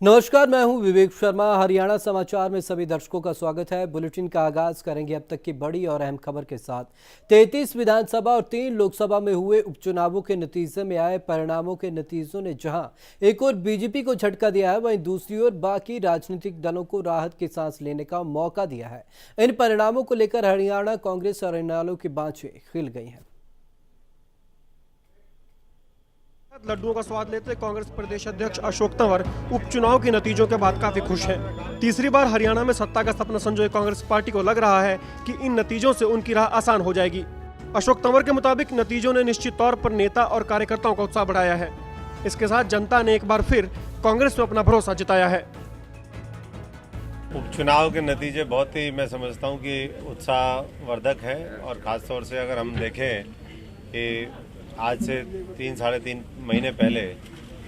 नमस्कार, मैं हूं विवेक शर्मा। हरियाणा समाचार में सभी दर्शकों का स्वागत है। बुलेटिन का आगाज करेंगे अब तक की बड़ी और अहम खबर के साथ। 33 विधानसभा और 3 लोकसभा में हुए उपचुनावों के नतीजे में आए परिणामों के नतीजों ने जहां एक और बीजेपी को झटका दिया है, वहीं दूसरी ओर बाकी राजनीतिक दलों को राहत की सांस लेने का मौका दिया है। इन परिणामों को लेकर हरियाणा कांग्रेस और इनेलो की बाँछें खिल गई हैं। लड्डुओं का स्वाद लेते कांग्रेस प्रदेश अध्यक्ष अशोक तंवर उपचुनाव के नतीजों के बाद काफी खुश हैं। तीसरी बार हरियाणा में सत्ता का सपना संजोए कांग्रेस पार्टी को लग रहा है कि इन नतीजों से उनकी राह आसान हो जाएगी। अशोक तंवर के मुताबिक नतीजों ने निश्चित तौर पर नेता और कार्यकर्ताओं का उत्साह बढ़ाया है। इसके साथ जनता ने एक बार फिर कांग्रेस में अपना भरोसा जताया है। उपचुनाव के नतीजे बहुत ही, मैं समझता हूँ कि उत्साहवर्धक है। और खासतौर से अगर हम देखें कि आज से 3-3.5 महीने पहले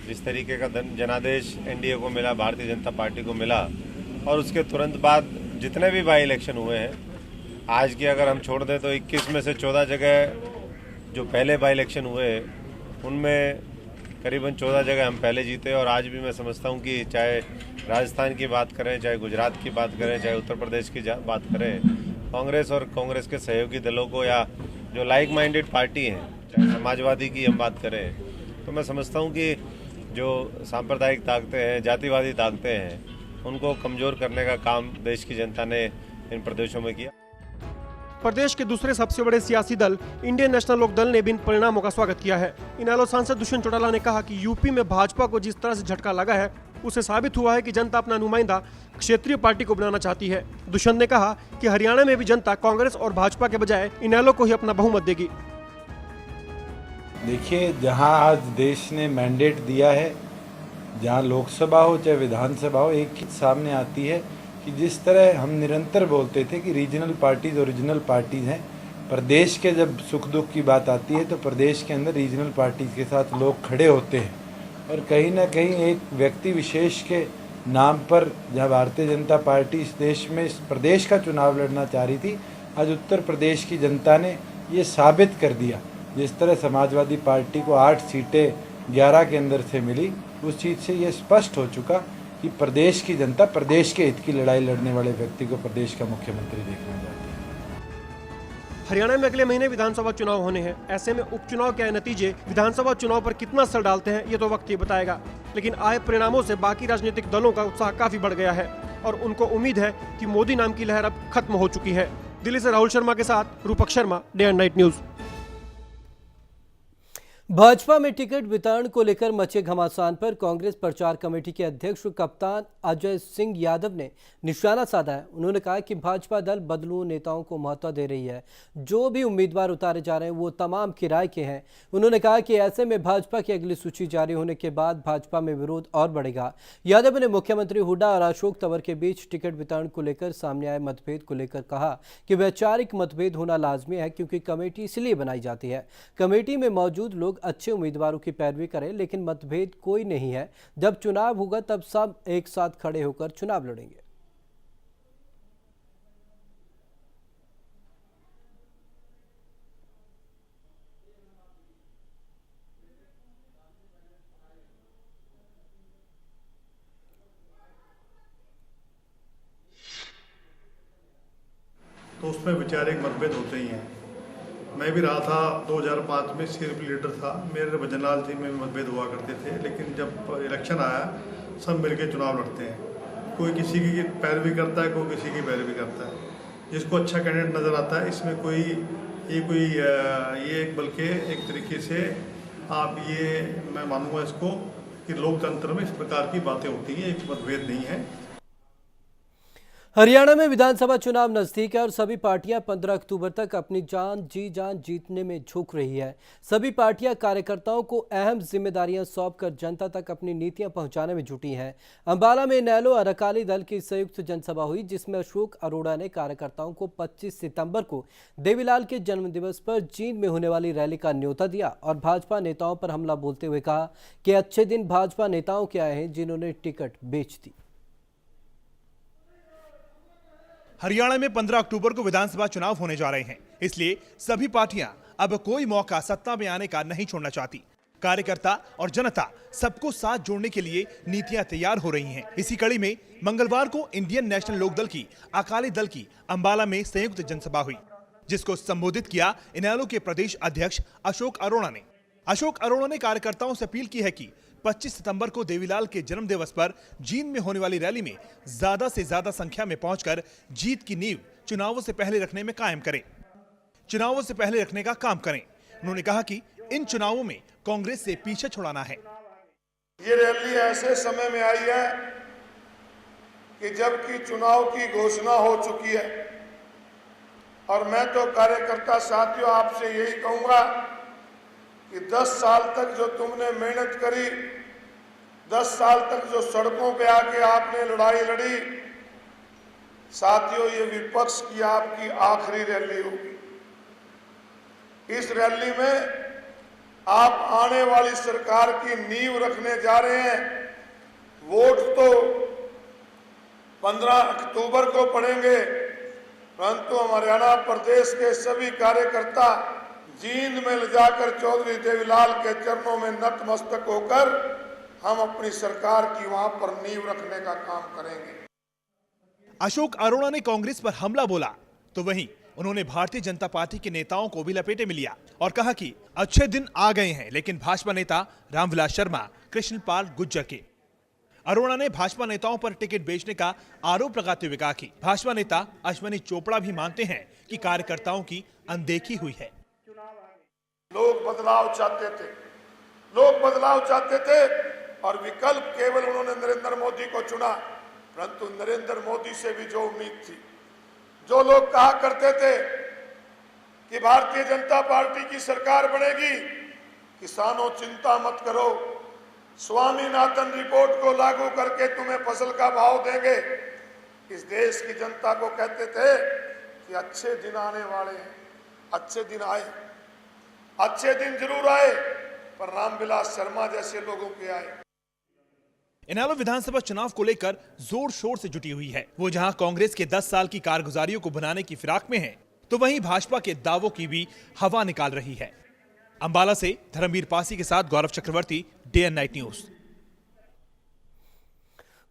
जिस तरीके का जनादेश एनडीए को मिला, भारतीय जनता पार्टी को मिला, और उसके तुरंत बाद जितने भी बाई इलेक्शन हुए हैं, आज की अगर हम छोड़ दें तो 21 में से 14 जगह जो पहले बाई इलेक्शन हुए उनमें करीबन 14 जगह हम पहले जीते। और आज भी मैं समझता हूं कि चाहे राजस्थान की बात करें, चाहे गुजरात की बात करें, चाहे उत्तर प्रदेश की बात करें, कांग्रेस और कांग्रेस के सहयोगी दलों को या जो लाइक माइंडेड पार्टी हैं, चाहे समाजवादी की हम बात करें, तो मैं समझता हूं कि जो सांप्रदायिक ताकतें हैं, जातिवादी ताकतें हैं, उनको कमज़ोर करने का काम देश की जनता ने इन प्रदेशों में किया। प्रदेश के दूसरे सबसे बड़े सियासी दल इंडियन नेशनल लोक दल ने भी इन परिणामों का स्वागत किया है। इनेलो सांसद दुष्यंत चौटाला ने कहा कि यूपी में भाजपा को जिस तरह से झटका लगा है, उसे साबित हुआ है कि जनता अपना नुमाइंदा क्षेत्रीय पार्टी को बनाना चाहती है। दुष्यंत ने कहा कि हरियाणा में भी जनता कांग्रेस और भाजपा के बजाय इनेलो को ही अपना बहुमत देगी। देखिए, जहां आज देश ने मैंडेट दिया है, जहां लोकसभा हो चाहे विधानसभा हो, एक चीज सामने आती है कि जिस तरह हम निरंतर बोलते थे कि रीजनल पार्टीज ओरिजिनल पार्टीज हैं, प्रदेश के जब सुख दुख की बात आती है तो प्रदेश के अंदर रीजनल पार्टीज के साथ लोग खड़े होते हैं। और कहीं ना कहीं एक व्यक्ति विशेष के नाम पर जहाँ भारतीय जनता पार्टी इस देश में इस प्रदेश का चुनाव लड़ना चाह रही थी, आज उत्तर प्रदेश की जनता ने ये साबित कर दिया। जिस तरह समाजवादी पार्टी को 8 सीटें 11 के अंदर से मिली, उस चीज़ से ये स्पष्ट हो चुका कि प्रदेश की जनता प्रदेश के हित की लड़ाई लड़ने वाले व्यक्ति को प्रदेश का मुख्यमंत्री देखना चाहती है। हरियाणा में अगले महीने विधानसभा चुनाव होने हैं। ऐसे में उपचुनाव के नतीजे विधानसभा चुनाव पर कितना असर डालते हैं, ये तो वक्त ही बताएगा। लेकिन आए परिणामों से बाकी राजनीतिक दलों का उत्साह काफी बढ़ गया है और उनको उम्मीद है कि मोदी नाम की लहर अब खत्म हो चुकी है। दिल्ली से राहुल शर्मा के साथ रूपक Sharma, day and night news. Bhajpa में टिकट वितरण को लेकर मचे घमासान पर कांग्रेस प्रचार कमेटी के अध्यक्ष कप्तान अजय सिंह यादव ने निशाना साधा है। उन्होंने कहा कि भाजपा दल बदलू नेताओं को महत्व दे रही है। जो भी उम्मीदवार उतारे जा रहे हैं वो तमाम किराए के हैं। उन्होंने कहा कि ऐसे में भाजपा की अगली सूची जारी होने के बाद भाजपा में विरोध और बढ़ेगा। यादव ने मुख्यमंत्री हुड्डा और अशोक तंवर के बीच टिकट वितरण को लेकर सामने आए मतभेद को लेकर कहा कि वैचारिक मतभेद होना लाजमी है, क्योंकि कमेटी इसलिए बनाई जाती है। कमेटी में मौजूद लोग अच्छे उम्मीदवारों की पैरवी करें, लेकिन मतभेद कोई नहीं है। जब चुनाव होगा तब सब एक साथ खड़े होकर चुनाव लड़ेंगे। तो उसमें वैचारिक मतभेद होते ही हैं। मैं भी रहा था 2005 में सीनियर लीडर था, मेरे भजनलाल जी में मतभेद हुआ करते थे। लेकिन जब इलेक्शन आया, सब मिलके चुनाव लड़ते हैं। कोई किसी की पैरवी करता है, कोई किसी की पैरवी करता है। जिसको अच्छा कैंडिडेट नज़र आता है, इसमें ये बल्कि एक तरीके से आप ये मैं मानूंगा इसको कि लोकतंत्र में इस प्रकार की बातें होती हैं, एक मतभेद नहीं है। हरियाणा में विधानसभा चुनाव नजदीक है और सभी पार्टियां 15 अक्टूबर तक अपनी जान जीतने में झोंक रही है। सभी पार्टियां कार्यकर्ताओं को अहम जिम्मेदारियां सौंपकर जनता तक अपनी नीतियां पहुंचाने में जुटी हैं। अंबाला में इनेलो और अकाली दल की संयुक्त जनसभा हुई, जिसमें अशोक अरोड़ा ने कार्यकर्ताओं को 25 सितंबर को देवीलाल के जन्मदिवस पर जींद में होने वाली रैली का न्योता दिया और भाजपा नेताओं पर हमला बोलते हुए कहा कि अच्छे दिन भाजपा नेताओं के आए हैं जिन्होंने टिकट बेच दी। हरियाणा में 15 अक्टूबर को विधानसभा चुनाव होने जा रहे हैं, इसलिए सभी पार्टियां अब कोई मौका सत्ता में आने का नहीं छोड़ना चाहती। कार्यकर्ता और जनता सबको साथ जोड़ने के लिए नीतियां तैयार हो रही हैं। इसी कड़ी में मंगलवार को इंडियन नेशनल लोकदल की अकाली दल की अंबाला में संयुक्त जनसभा हुई, जिसको संबोधित किया इनेलो के प्रदेश अध्यक्ष अशोक अरोड़ा ने। अशोक अरोड़ा ने कार्यकर्ताओं से अपील की है कि 25 सितंबर को देवीलाल के जन्म दिवस पर जींद में होने वाली रैली में ज्यादा से ज्यादा संख्या में पहुंचकर जीत की नींव चुनावों से पहले रखने में काम करें, चुनावों से पहले रखने का काम करें। उन्होंने कहा कि इन चुनावों में कांग्रेस से पीछे छुड़ाना है। ये रैली ऐसे समय में आई है कि जबकि चुनाव की घोषणा हो चुकी है, और मैं तो कार्यकर्ता साथियों आपसे यही कहूंगा कि 10 साल तक जो तुमने मेहनत करी, 10 साल तक जो सड़कों पे आके आपने लड़ाई लड़ी, साथियों ये विपक्ष की आपकी आखिरी रैली होगी। इस रैली में आप आने वाली सरकार की नींव रखने जा रहे हैं। वोट तो 15 अक्टूबर को पड़ेंगे, परंतु हरियाणा प्रदेश के सभी कार्यकर्ता जींद में ले जाकर चौधरी देवीलाल के चरणों में नतमस्तक होकर हम अपनी सरकार की वहां पर नींव रखने का काम करेंगे। अशोक अरोड़ा ने कांग्रेस पर हमला बोला तो वहीं उन्होंने भारतीय जनता पार्टी के नेताओं को भी लपेटे में लिया और कहा कि अच्छे दिन आ गए हैं, लेकिन भाजपा नेता रामविलास शर्मा, कृष्णपाल गुर्जर के। अरोड़ा ने भाजपा नेताओं पर टिकट बेचने का आरोप लगाते हुए कहा कि भाजपा नेता अश्विनी चोपड़ा भी मानते हैं कि कार्यकर्ताओं की अनदेखी हुई है। लोग बदलाव चाहते थे, लोग बदलाव चाहते थे और विकल्प केवल उन्होंने नरेंद्र मोदी को चुना, परंतु नरेंद्र मोदी से भी जो उम्मीद थी, जो लोग कहा करते थे कि भारतीय जनता पार्टी की सरकार बनेगी, किसानों चिंता मत करो, स्वामीनाथन रिपोर्ट को लागू करके तुम्हें फसल का भाव देंगे, इस देश की जनता को कहते थे कि अच्छे दिन आने वाले हैं। अच्छे दिन आए, अच्छे दिन जरूर आए, पर रामविलास शर्मा जैसे लोगों के आए। इनेलो विधानसभा चुनाव को लेकर जोर शोर से जुटी हुई है। वो जहां कांग्रेस के 10 साल की कारगुजारियों को बनाने की फिराक में है, तो वहीं भाजपा के दावों की भी हवा निकाल रही है। अंबाला से धर्मवीर पासी के साथ गौरव चक्रवर्ती, डे एंड नाइट न्यूज।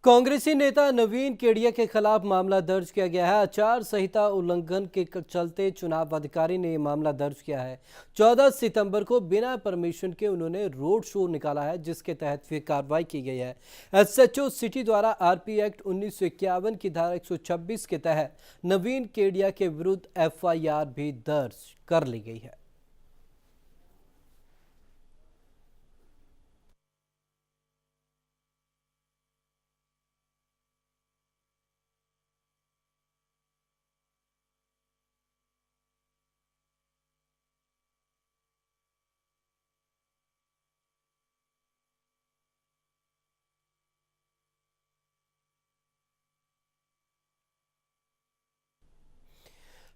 कांग्रेसी नेता नवीन केडिया के खिलाफ मामला दर्ज किया गया है। आचार संहिता उल्लंघन के चलते चुनाव अधिकारी ने यह मामला दर्ज किया है। 14 सितंबर को बिना परमिशन के उन्होंने रोड शो निकाला है, जिसके तहत फिर कार्रवाई की गई है। एसएचओ सिटी द्वारा आरपी एक्ट 1951 की धारा 126 के तहत नवीन केडिया के विरुद्ध एफआईआर भी दर्ज कर ली गई है।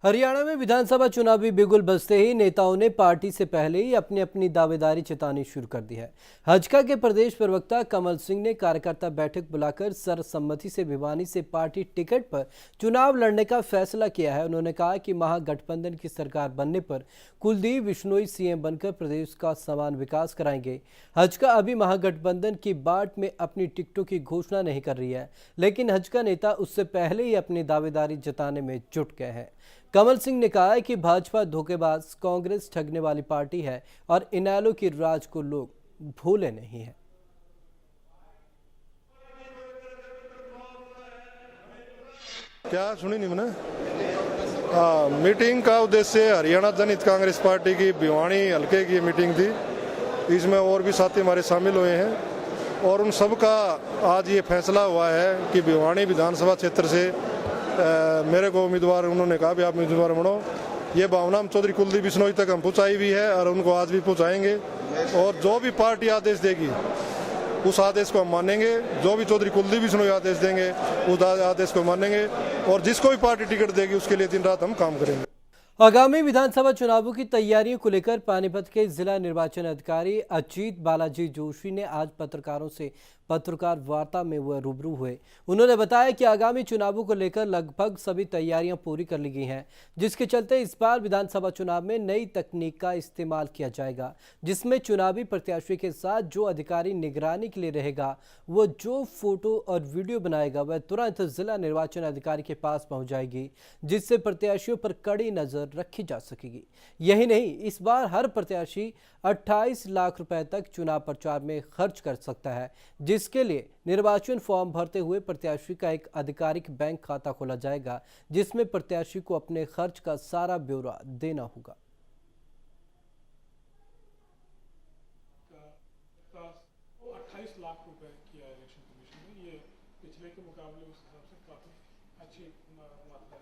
हरियाणा में विधानसभा चुनावी बिगुल बजते ही नेताओं ने पार्टी से पहले ही अपनी अपनी दावेदारी जतानी शुरू कर दी है। हजका के प्रदेश प्रवक्ता कमल सिंह ने कार्यकर्ता बैठक बुलाकर सर्वसम्मति से भिवानी से पार्टी टिकट पर चुनाव लड़ने का फैसला किया है। उन्होंने कहा कि महागठबंधन की सरकार बनने पर कुलदीप बिश्नोई सीएम बनकर प्रदेश का समान विकास कराएंगे। हजका अभी महागठबंधन की बाट में अपनी टिकटों की घोषणा नहीं कर रही है, लेकिन हजका नेता उससे पहले ही अपनी दावेदारी जताने में जुट गए हैं। कमल सिंह ने कहा है कि भाजपा धोखेबाज, कांग्रेस ठगने वाली पार्टी है और इनेलो की राज को लोग भूले नहीं हैं। क्या सुनी नहीं मैंने? मीटिंग का उद्देश्य हरियाणा जनहित कांग्रेस पार्टी की भिवानी हल्के की मीटिंग थी। इसमें और भी साथी हमारे शामिल हुए हैं और उन सब का आज ये फैसला हुआ है कि भिवानी विधानसभा क्षेत्र से मेरे को उम्मीदवार, उन्होंने कहा भी आप उम्मीदवार बनो। ये भावना हम चौधरी कुलदीप बिश्नोई तक हम पहुँचाई भी है और उनको आज भी पहुँचाएंगे और जो भी पार्टी आदेश देगी उस आदेश को हम मानेंगे। जो भी चौधरी कुलदीप बिश्नोई आदेश देंगे उस आदेश को मानेंगे और जिसको भी पार्टी टिकट देगी उसके लिए दिन रात हम काम करेंगे। आगामी विधानसभा चुनावों की तैयारियों को लेकर पानीपत के जिला निर्वाचन अधिकारी अजीत बालाजी जोशी ने आज पत्रकारों से पत्रकार वार्ता में वह रूबरू हुए। उन्होंने बताया कि आगामी चुनावों को लेकर लगभग सभी तैयारियां पूरी कर ली गई हैं, जिसके चलते इस बार विधानसभा चुनाव में नई तकनीक का इस्तेमाल किया जाएगा, जिसमें चुनावी प्रत्याशी के साथ जो अधिकारी निगरानी के लिए रहेगा, वो जो फोटो और वीडियो बनाएगा वह तुरंत जिला निर्वाचन अधिकारी के पास पहुंच जाएगी, जिससे प्रत्याशियों पर कड़ी नजर रखी जा सकेगी। यही नहीं, इस बार हर प्रत्याशी 28 लाख रुपए तक चुनाव प्रचार में खर्च कर सकता है, जिसके लिए निर्वाचन फॉर्म भरते हुए प्रत्याशी का एक आधिकारिक बैंक खाता खोला जाएगा, जिसमें प्रत्याशी को अपने खर्च का सारा ब्यौरा देना होगा। 28 लाख रुपए किया है इलेक्शन कमीशन ने, ये पिछले के मुकाबले उस हिसाब से काफ़ी अच्छी मात्रा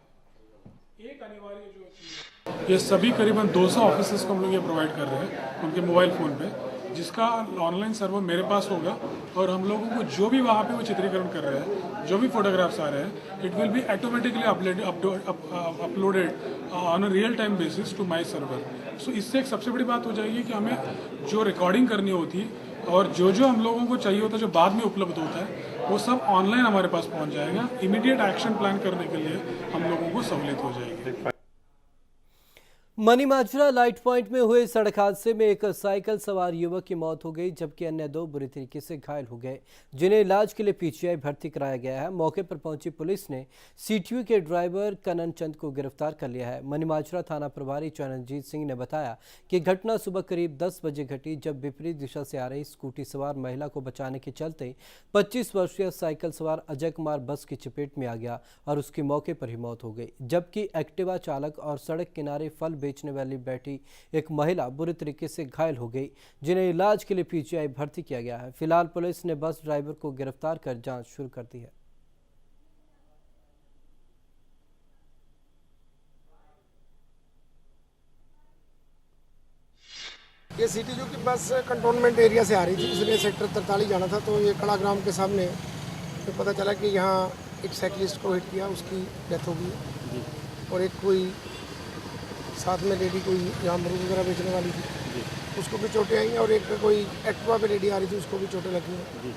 है। एक अनिवार्य जो चीज़, ये सभी करीबन 200 ऑफिसर्स को हम लोग ये प्रोवाइड कर रहे हैं उनके मोबाइल फ़ोन पे, जिसका ऑनलाइन सर्वर मेरे पास होगा और हम लोगों को जो भी वहाँ पे वो चित्रीकरण कर रहे हैं, जो भी फोटोग्राफ्स आ रहे हैं, it will be automatically uploaded on a real time basis to my server. So इससे एक सबसे बड़ी बात हो जाएगी कि हमें जो रिकॉर्डिंग करनी होती है और जो हम लोगों को चाहिए होता है, जो बाद में उपलब्ध होता है, वो सब ऑनलाइन हमारे पास पहुंच जाएगा। इमीडिएट एक्शन प्लान करने के लिए हम लोगों को सहूलियत हो जाएगी। मनीमाजरा लाइट पॉइंट में हुए सड़क हादसे में एक साइकिल सवार युवक की मौत हो गई, जबकि अन्य 2 बुरी तरीके से घायल हो गए, जिन्हें इलाज के लिए पीजीआई भर्ती कराया गया है। मौके पर पहुंची पुलिस ने सीटीयू के ड्राइवर कनन चंद को गिरफ्तार कर लिया है। मनीमाजरा थाना प्रभारी चरणजीत सिंह ने बताया कि घटना सुबह करीब 10 बजे घटी, जब विपरीत दिशा से आ रही स्कूटी सवार महिला को बचाने के चलते 25 वर्षीय साइकिल सवार अजय कुमार बस की चपेट में आ गया और उसकी मौके पर ही मौत हो गई, जबकि एक्टिवा चालक और सड़क किनारे फल बेचने वाली बैठी एक महिला बुरी तरीके से घायल हो गई, जिन्हें इलाज के लिए पीजीआई भर्ती किया गया है। फिलहाल पुलिस ने बस ड्राइवर को गिरफ्तार कर जांच शुरू कर दी है। ये सिटी जो की बस कंटोनमेंट एरिया से आ रही थी, इसलिए सेक्टर 43 जाना था, तो ये कड़ा ग्राम के सामने तो पता चला कि यहाँ एक साइकिलिस्ट को हिट किया, उसकी डेथ हो गई और एक कोई साथ में लेडी कोई यहाँ अमरूद वगैरह बेचने वाली थी, उसको भी चोटें आई और एक कोई एक्टिवा पे लेडी आ रही थी, उसको भी चोटें लगी हैं।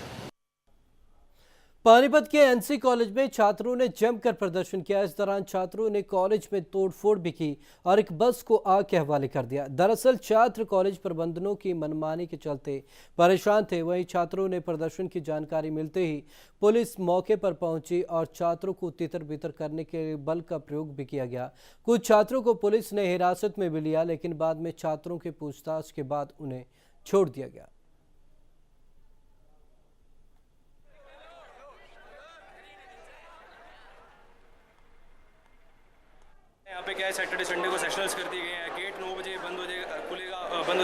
पानीपत के एनसी कॉलेज में छात्रों ने जमकर प्रदर्शन किया। इस दौरान छात्रों ने कॉलेज में तोड़फोड़ भी की और एक बस को आग के हवाले कर दिया। दरअसल छात्र कॉलेज प्रबंधनों की मनमानी के चलते परेशान थे। वहीं छात्रों ने प्रदर्शन की जानकारी मिलते ही पुलिस मौके पर पहुंची और छात्रों को तितर-बितर करने के बल का प्रयोग भी किया गया। कुछ छात्रों को पुलिस ने हिरासत में भी लिया, लेकिन बाद में छात्रों के पूछताछ के बाद उन्हें छोड़ दिया गया। यहाँ पे क्या है, सैटरडे संडे को सेशनल्स कर दिए गए हैं। गेट 9 बजे बंद हो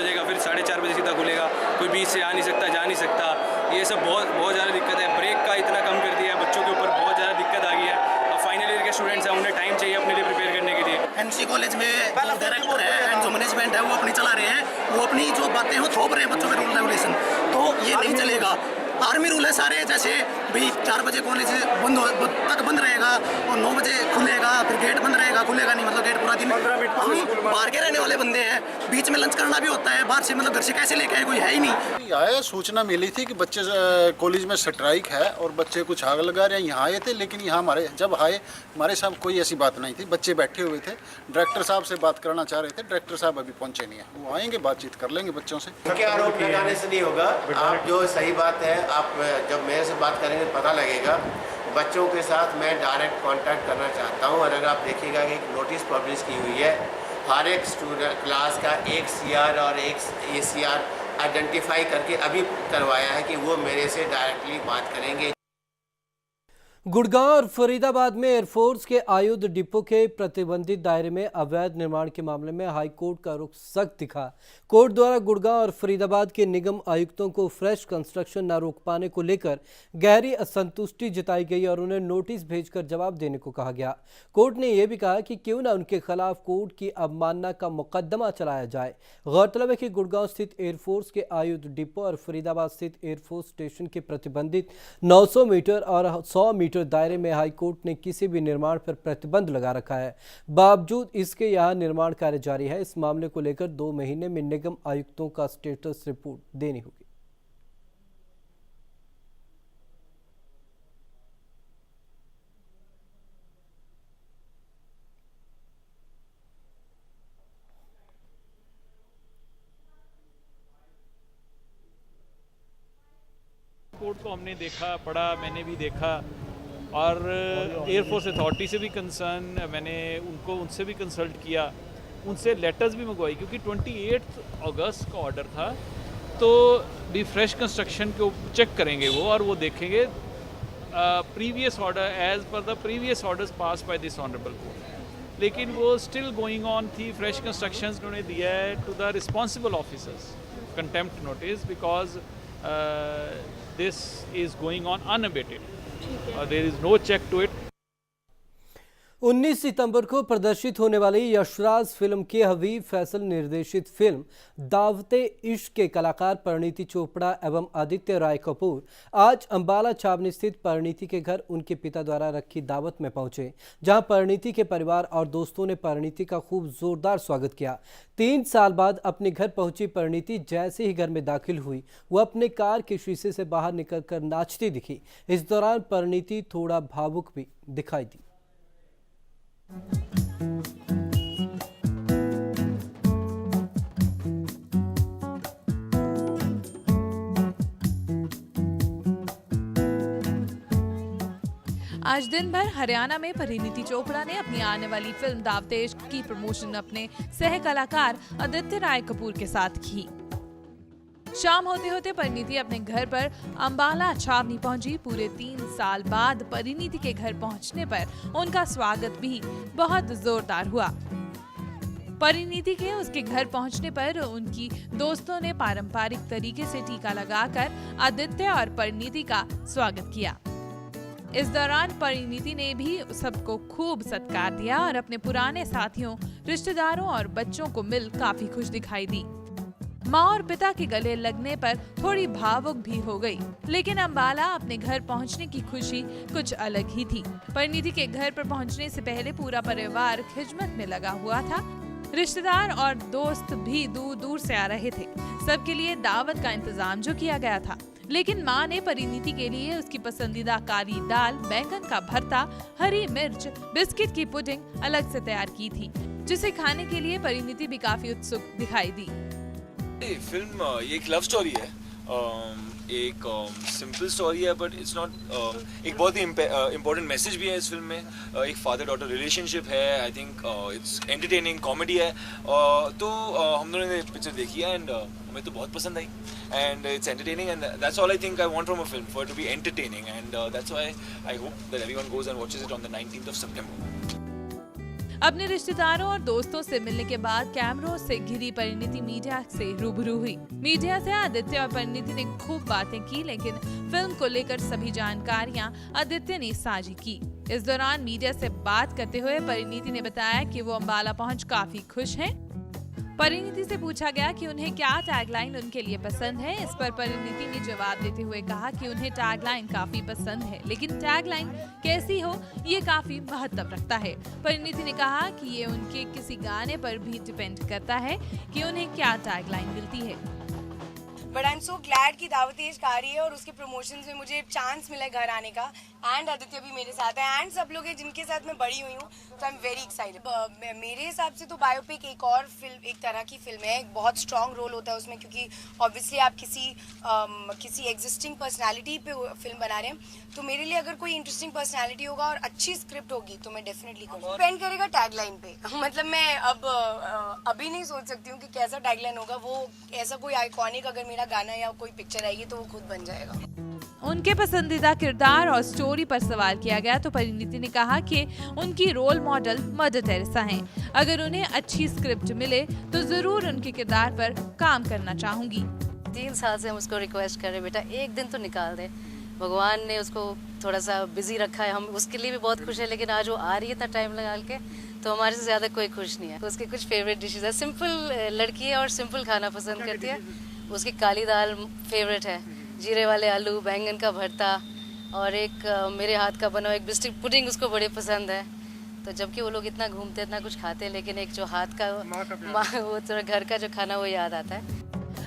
जाएगा, फिर 4:30 बजे सीधा खुलेगा। कोई बीच से आ नहीं सकता, जा नहीं सकता। ये सब बहुत ज़्यादा दिक्कत है। ब्रेक का इतना कम कर दिया है, बच्चों के ऊपर बहुत ज़्यादा दिक्कत आ गई है। अब फाइनल ईयर के स्टूडेंट्स हैं, उन्हें टाइम चाहिए अपने लिए प्रिपेयर करने के लिए। एनसी कॉलेज में जो डायरेक्टर है एंड जो मैनेजमेंट है वो अपनी चला रहे हैं, वो अपनी जो बातें हो थोप रहे हैं बच्चों के रूल रेगुलेशन, तो ये नहीं चलेगा। आर्मी रूल है सारे, जैसे भाई 4 बजे कॉलेज तक बंद रहेगा और 9 बजे खुलेगा, फिर गेट बंद रहेगा, खुलेगा नहीं, मतलब गेट पूरा दिन। हम बाहर के रहने वाले बंदे हैं, बीच में लंच करना भी होता है, बाहर से मतलब घर से कैसे लेके आए, कोई है ही नहीं। आया सूचना मिली थी कि बच्चे कॉलेज में स्ट्राइक है और बच्चे कुछ आग लगा रहे हैं। यहाँ आए थे, लेकिन यहाँ जब आए हमारे साथ कोई ऐसी बात नहीं थी। बच्चे बैठे हुए थे, डायरेक्टर साहब से बात करना चाह रहे थे, डायरेक्टर साहब अभी पहुँचे नहीं है। वो आएंगे, बातचीत कर लेंगे बच्चों से। क्या आरोप लगाने से नहीं होगा, आप जो सही बात है, आप जब मेरे से बात करेंगे पता लगेगा। बच्चों के साथ मैं डायरेक्ट कांटेक्ट करना चाहता हूं। और अगर आप देखिएगा कि एक नोटिस पब्लिश की हुई है, हर एक स्टूडेंट क्लास का एक सीआर और एक एसीआर आइडेंटिफाई करके अभी करवाया है कि वो मेरे से डायरेक्टली बात करेंगे। गुड़गांव और फरीदाबाद में एयरफोर्स के आयुध डिपो के प्रतिबंधित दायरे में अवैध निर्माण के मामले में हाईकोर्ट का रुख सख्त दिखा। कोर्ट द्वारा गुड़गांव और फरीदाबाद के निगम आयुक्तों को फ्रेश कंस्ट्रक्शन न रोक पाने को लेकर गहरी असंतुष्टि जताई गई और उन्हें नोटिस भेजकर जवाब देने को कहा गया। कोर्ट ने यह भी कहा कि क्यों न उनके खिलाफ कोर्ट की अवमानना का मुकदमा चलाया जाए। गौरतलब है कि गुड़गांव स्थित एयरफोर्स के आयुध डिपो और फरीदाबाद स्थित एयरफोर्स स्टेशन के प्रतिबंधित 900 मीटर और 100 मीटर दायरे में हाईकोर्ट ने किसी भी निर्माण पर प्रतिबंध लगा रखा है। बावजूद इसके यहां निर्माण कार्य जारी है। इस मामले को लेकर 2 महीने में निगम आयुक्तों का स्टेटस रिपोर्ट देनी होगी। रिपोर्ट को हमने देखा, पढ़ा, मैंने भी देखा और एयरफोर्स अथॉरिटी से भी कंसर्न, मैंने उनसे भी कंसल्ट किया, उनसे लेटर्स भी मंगवाई क्योंकि 28 अगस्त का ऑर्डर था। तो रिफ्रेश कंस्ट्रक्शन को चेक करेंगे वो और वो देखेंगे previous order as per the previous orders passed by this honourable court, लेकिन वो स्टिल गोइंग ऑन थी। फ्रेश कंस्ट्रक्शंस उन्होंने दिया है to the responsible officers contempt notice because this is going on unabated और there is no check to it. 19 सितंबर को प्रदर्शित होने वाली यशराज फिल्म के हबीब फैसल निर्देशित फिल्म दावते इश्क के कलाकार परिणीति चोपड़ा एवं आदित्य राय कपूर आज अंबाला छावनी स्थित परिणीति के घर उनके पिता द्वारा रखी दावत में पहुंचे, जहां परिणीति के परिवार और दोस्तों ने परिणीति का खूब जोरदार स्वागत किया। 3 साल बाद अपने घर पहुंची परिणीति जैसे ही घर में दाखिल हुई, वो अपने कार के शीशे से बाहर निकलकर नाचती दिखी। इस दौरान परिणीति थोड़ा भावुक भी दिखाई दी। आज दिन भर हरियाणा में परिणीति चोपड़ा ने अपनी आने वाली फिल्म दावते इश्क की प्रमोशन अपने सह कलाकार आदित्य राय कपूर के साथ की। शाम होते होते परिणीति अपने घर पर अंबाला छावनी पहुंची। पूरे 3 साल बाद परिणीति के घर पहुंचने पर उनका स्वागत भी बहुत जोरदार हुआ। परिणीति के उसके घर पहुंचने पर उनकी दोस्तों ने पारंपरिक तरीके से टीका लगाकर आदित्य और परिणीति का स्वागत किया। इस दौरान परिणीति ने भी सबको खूब सत्कार दिया और अपने पुराने साथियों, रिश्तेदारों और बच्चों को मिल काफी खुश दिखाई दी। माँ और पिता के गले लगने पर थोड़ी भावुक भी हो गई, लेकिन अंबाला अपने घर पहुंचने की खुशी कुछ अलग ही थी। परिणीति के घर पर पहुंचने से पहले पूरा परिवार खिदमत में लगा हुआ था। रिश्तेदार और दोस्त भी दूर दूर से आ रहे थे। सबके लिए दावत का इंतजाम जो किया गया था, लेकिन माँ ने परिणीति के लिए उसकी पसंदीदा काली दाल, बैंगन का भरता, हरी मिर्च, बिस्किट की पुडिंग अलग से तैयार की थी, जिसे खाने के लिए परिणीति भी काफी उत्सुक दिखाई दी। फिल्म ये एक लव स्टोरी है, एक सिंपल स्टोरी है, बट इट्स नॉट, एक बहुत ही इम्पोर्टेंट मैसेज भी है इस फिल्म में। एक फादर डॉटर रिलेशनशिप है। I think it's entertaining comedy है। तो हम दोनों ने पिक्चर देखी है एंड हमें तो बहुत पसंद आई and it's entertaining and that's all I think I want from a film, for it to be entertaining and that's why I hope that everyone goes and watches it on the 19th of September। अपने रिश्तेदारों और दोस्तों से मिलने के बाद कैमरों से घिरी परिणीति मीडिया से रूबरू हुई। मीडिया से आदित्य और परिणीति ने खूब बातें की, लेकिन फिल्म को लेकर सभी जानकारियां आदित्य ने साझी की। इस दौरान मीडिया से बात करते हुए परिणीति ने बताया कि वो अंबाला पहुंच काफी खुश हैं। परिणीति से पूछा गया कि उन्हें क्या टैगलाइन उनके लिए पसंद है। इस पर परिणीति ने जवाब देते हुए कहा कि उन्हें टैगलाइन काफी पसंद है, लेकिन टैगलाइन कैसी हो ये काफी महत्व रखता है। परिणीति ने कहा कि ये उनके किसी गाने पर भी डिपेंड करता है कि उन्हें क्या टैगलाइन मिलती है। But I am so glad कि दावते इश्क आ रही है और उसके प्रमोशन में मुझे चांस मिला घर आने का। एंड आदित्य भी मेरे साथ है एंड सब लोग हैं जिनके साथ मैं बड़ी हुई हूँ, तो आई एम वेरी एक्साइटेड। मेरे हिसाब से तो बायोपिक एक और फिल्म, एक तरह की फिल्म है। एक बहुत स्ट्रॉन्ग रोल होता है उसमें, क्योंकि ऑब्वियसली आप किसी एग्जिस्टिंग पर्सनैलिटी पे फिल्म बना रहे हैं। तो मेरे लिए अगर कोई इंटरेस्टिंग पर्सनैलिटी होगा और अच्छी स्क्रिप्ट होगी तो मैं डेफिनेटली करूँगी। डिपेंड करेगा टैगलाइन पे। मतलब मैं अभी नहीं सोच सकती हूँ कि कैसा टैगलाइन होगा। वो ऐसा कोई आइकॉनिक अगर मेरा गाना या कोई पिक्चर आएगी तो वो खुद बन जाएगा। उनके पसंदीदा किरदार और स्टोरी पर सवाल किया गया तो परिणीति ने कहा कि उनकी रोल मॉडल मदर टेरेसा हैं। अगर उन्हें अच्छी स्क्रिप्ट मिले तो जरूर उनके किरदार पर काम करना चाहूंगी। 3 साल से हम उसको रिक्वेस्ट कर रहे, बेटा एक दिन तो निकाल दे। भगवान ने उसको थोड़ा सा बिजी रखा है, हम उसके लिए भी बहुत खुश है, लेकिन आज वो आ रही है इतना टाइम लगा के, तो हमारे से ज़्यादा कोई खुश नहीं है। उसके कुछ फेवरेट डिशेज है। सिंपल लड़की है और सिंपल खाना पसंद करती है। उसकी काली दाल फेवरेट है, जीरे वाले आलू, बैंगन का भरता और एक मेरे हाथ का बना एक बिस्किट पुडिंग उसको बड़े पसंद है। तो जबकि वो लोग इतना घूमते इतना कुछ खाते, लेकिन एक जो हाथ का वो थोड़ा घर का जो खाना वो याद आता है।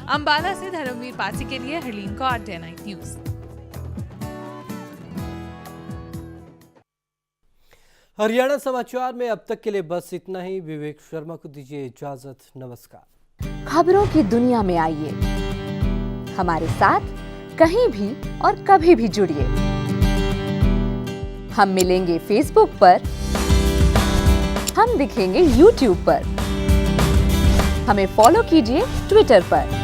अंबाला से धर्मवीर पासी के लिए हरलीन कौर, डे 9 न्यूज़। हरियाणा समाचार में अब तक के लिए बस इतना ही। विवेक शर्मा को दीजिए इजाजत। नमस्कार। खबरों की दुनिया में आइए हमारे साथ, कहीं भी और कभी भी जुड़िए। हम मिलेंगे फेसबुक पर, हम दिखेंगे यूट्यूब पर, हमें फॉलो कीजिए ट्विटर पर।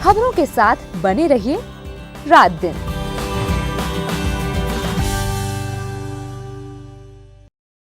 खबरों के साथ बने रहिए रात दिन।